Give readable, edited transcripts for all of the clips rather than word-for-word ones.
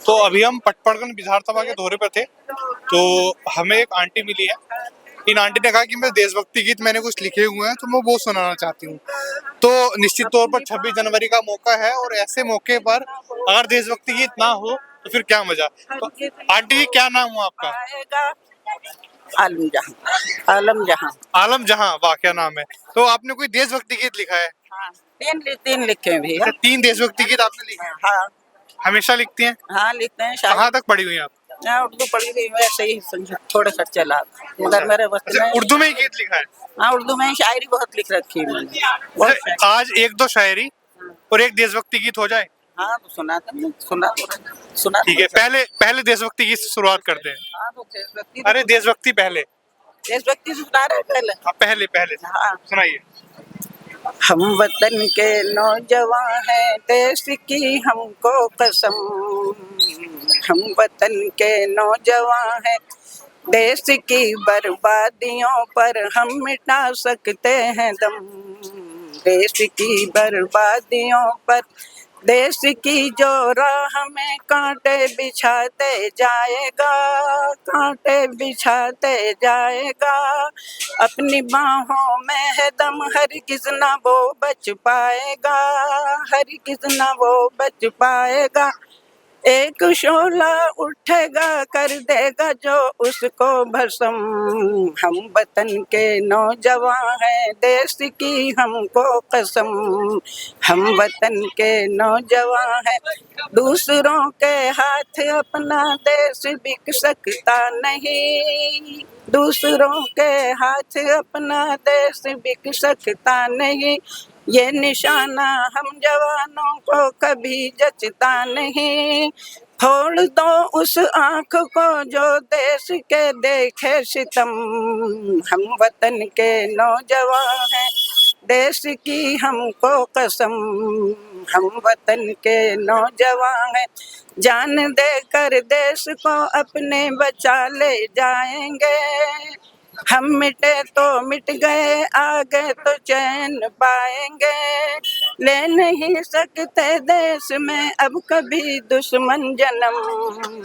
तो अभी हम पटपड़गन विधानसभा के दौरे पर थे, तो हमें एक आंटी मिली है। इन आंटी ने कहा कि मैं देशभक्ति गीत मैंने कुछ लिखे हुए हैं तो मैं वो सुनाना चाहती हूँ। तो निश्चित तौर पर 26 जनवरी का मौका है और ऐसे मौके पर अगर देशभक्ति गीत ना हो तो फिर क्या मजा। तो आंटी क्या नाम हुआ आपका? आलम जहां। आलम जहां। आलम जहां, वाह क्या नाम है। तो आपने कोई देशभक्ति गीत लिखा है? हाँ, तीन लिखे हैं भैया। 3 देशभक्ति गीत आपने लिखे हैं? हाँ हमेशा लिखती हैं? हाँ, लिखते हैं। कहाँ तक पढ़ी हुई हैं आप? मैं उर्दू पढ़ी हुई, वैसे ही थोड़ा सा चला उधर मेरे वक्त में। उर्दू में ही गीत लिखा है? हाँ, उर्दू में शायरी बहुत लिख रखी है मैंने, बहुत शायरी। आज 1-2 शायरी और एक देशभक्ति गीत हो जाए? हाँ तो सुना ठीक है, पहले देशभक्ति गीत से शुरुआत करते हैं। हाँ तो देशभक्ति, अरे देशभक्ति पहले। देशभक्ति सुना रहे पहले। हाँ पहले हाँ, सुनाइए। हम वतन के नौजवान हैं, देश की हमको कसम। हम वतन के नौजवान हैं, देश की बर्बादियों पर हम मिटा सकते हैं दम। देश की बर्बादियों पर, देश की जो राह में कांटे बिछाते जाएगा, कांटे बिछाते जाएगा। अपनी बाहों में है दम, हरगिज़ ना वो बच पाएगा, हरगिज़ ना वो बच पाएगा। एक शोला उठेगा कर देगा जो उसको भस्म। हम वतन के नौजवान हैं, देश की हमको कसम। हम वतन के नौजवान हैं, दूसरों के हाथ अपना देश बिक सकता नहीं। दूसरों के हाथ अपना देश बिक सकता नहीं। ये निशाना हम जवानों को कभी जचता नहीं। फोड़ दो उस आँख को जो देश के देखे सितम। हम वतन के नौजवान हैं, देश की हमको कसम। हम वतन के नौजवान हैं, जान देकर देश को अपने बचा ले जाएंगे। हम मिटे तो मिट गए, आगे तो चैन पाएंगे। ले नहीं सकते देश में अब कभी दुश्मन जन्म।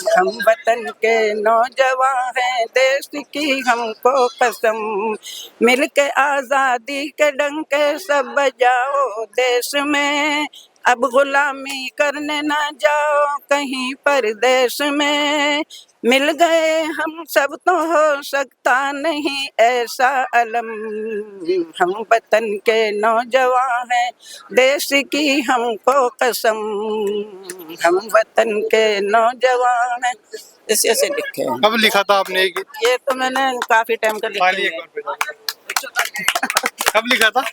हम वतन के नौजवान हैं, देश की हमको कसम। मिलके आजादी के डंके सब बजाओ देश में। अब गुलामी करने ना जाओ कहीं परदेश में। मिल गए हम सब तो हो सकता नहीं ऐसा अलम। हम वतन के नौजवान हैं, देश की हमको कसम। हम वतन के नौजवान हैं। ऐसे लिखे हैं। कब लिखा था आपने ये गीत? ये तो मैंने काफी टाइम का लिखे हैं। कब लिखा था?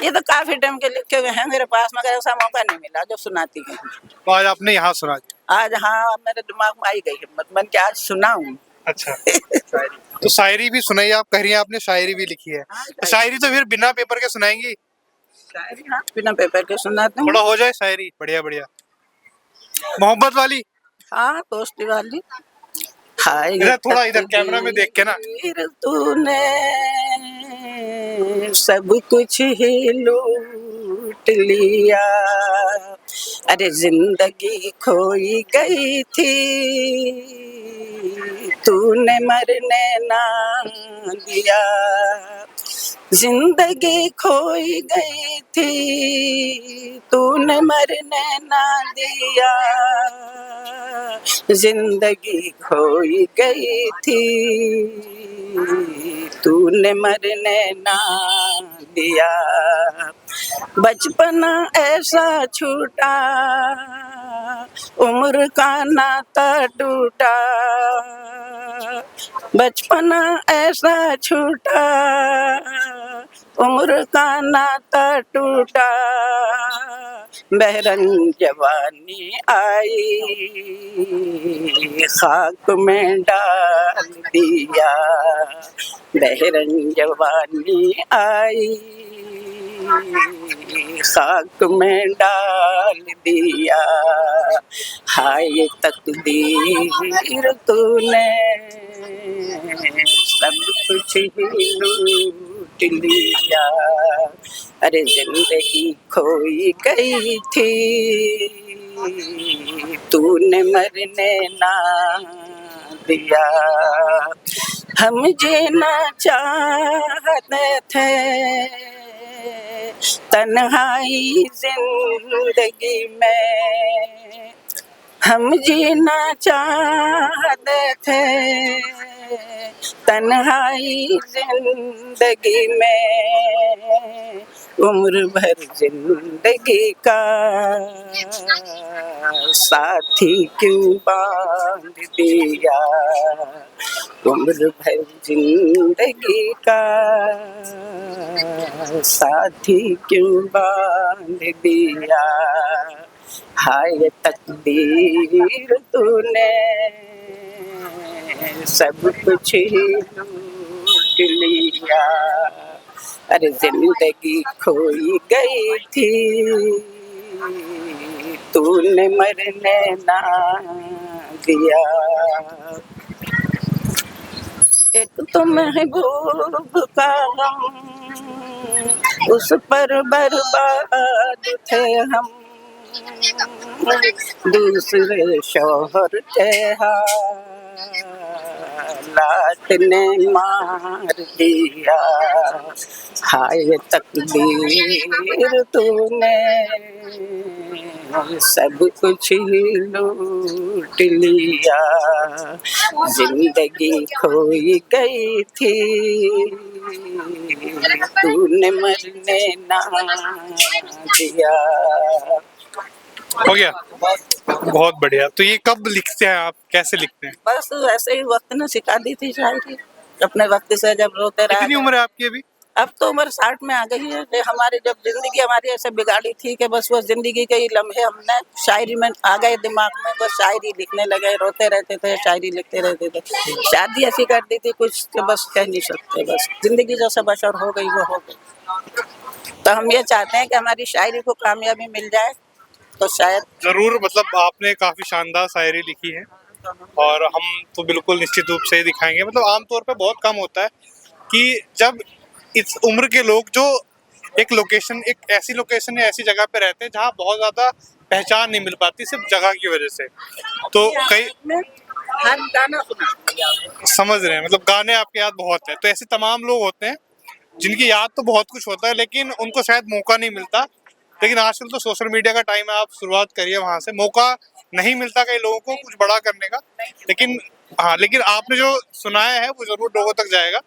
ये तो काफी टाइम के लिखे हुए हैं मेरे पास, मगर ऐसा मौका नहीं मिला जो सुनाती है। तो आज आपने यहाँ सुना दिया? आज हाँ, मेरे दिमाग में आई गई हिम्मत, मन के आज सुनाऊं। अच्छा। तो शायरी भी सुनाई, आप कह रही हैं आपने शायरी भी लिखी है। तो शायरी तो फिर बिना पेपर के सुनाएंगी? शायरी हाँ, बिना पेपर के सुनाते हूँ। थोड़ा हो जाए शायरी, बढ़िया बढ़िया, मोहब्बत वाली। हाँ, दोस्ती वाली। हाय इधर थोड़ा, इधर कैमरा में देख के ना। तूने सब कुछ ही लूट लिया। अरे जिंदगी खोई गई थी, तूने मरने ना दिया। जिंदगी खोई गई थी, तूने मरने ना दिया। जिंदगी खोई गई थी, तूने मरने ना दिया। बचपना ऐसा छूटा, उम्र का नाता टूटा। बचपना ऐसा छूटा, उम्र का नाता टूटा। बहरंग जवानी आई, खाक में डाल दिया। बहरंग जवानी आई, खाक में डाल दिया। हाय तकदीर तूने सब कुछ ही लूट लिया। अरे जिंदगी खोई गई थी, तूने मरने ना दिया। हम जीना चाहते थे तन्हाई जिंदगी में, हम जीना चाहते थे तन्हाई जिंदगी में, उम्र भर जिंदगी का साथी क्यों बांध दिया, उम्र भर जिंदगी का साथी क्यों बांध दिया। हाय तकदीर तूने सब कुछ ही लूट लिया। अरे जिंदगी खोई गई थी तूने मरने ना दिया। एक तो महबूब का गम, उस पर बर्बाद थे हम, दूसरे शौहर थे हालात ने मार दिया। हाय तकदीर तूने सब कुछ ही लूट लिया। जिंदगी खोई गई थी तूने मरने ना दिया। हो गया, बहुत बढ़िया। तो ये कब लिखते हैं आप, कैसे लिखते हैं? बस ऐसे ही वक्त ने सिखा दी थी शायरी, अपने वक्त से जब रोते रहा। कितनी उम्र है आपकी अभी? अब तो उम्र 60 में आ गई है कि हमारी जब जिंदगी हमारी ऐसे बिगाड़ी थी कि बस वो जिंदगी के ही लम्हे हमने शायरी में आ गए दिमाग में, बस शायरी लिखने लगे, रोते रहते थे, शायरी लिखते रहते थे। शादी ऐसी कर दी थी कुछ कि बस कह नहीं सकते, बस जिंदगी जैसे बशर हो गई वो हो गई। तो हम ये चाहते हैं कि हमारी शायरी को कामयाबी मिल जाए तो शायद जरूर, मतलब आपने काफी शानदार शायरी लिखी है और हम तो बिल्कुल निश्चित रूप से दिखाएंगे। मतलब आमतौर पे बहुत कम होता है कि जब इस उम्र के लोग जो एक लोकेशन, एक ऐसी लोकेशन या ऐसी जगह पे रहते हैं जहाँ बहुत ज्यादा पहचान नहीं मिल पाती सिर्फ जगह की वजह से। तो कई हर गाना सुना समझ रहे हैं, मतलब गाने आपके याद बहुत है। तो ऐसे तमाम लोग होते हैं जिनकी याद तो बहुत कुछ होता है लेकिन उनको शायद मौका नहीं मिलता। लेकिन आजकल तो सोशल मीडिया का टाइम है, आप शुरुआत करिए वहां से। मौका नहीं मिलता कई लोगों को कुछ बड़ा करने का, लेकिन हाँ, लेकिन आपने जो सुनाया है वो जरूर लोगों तक जाएगा।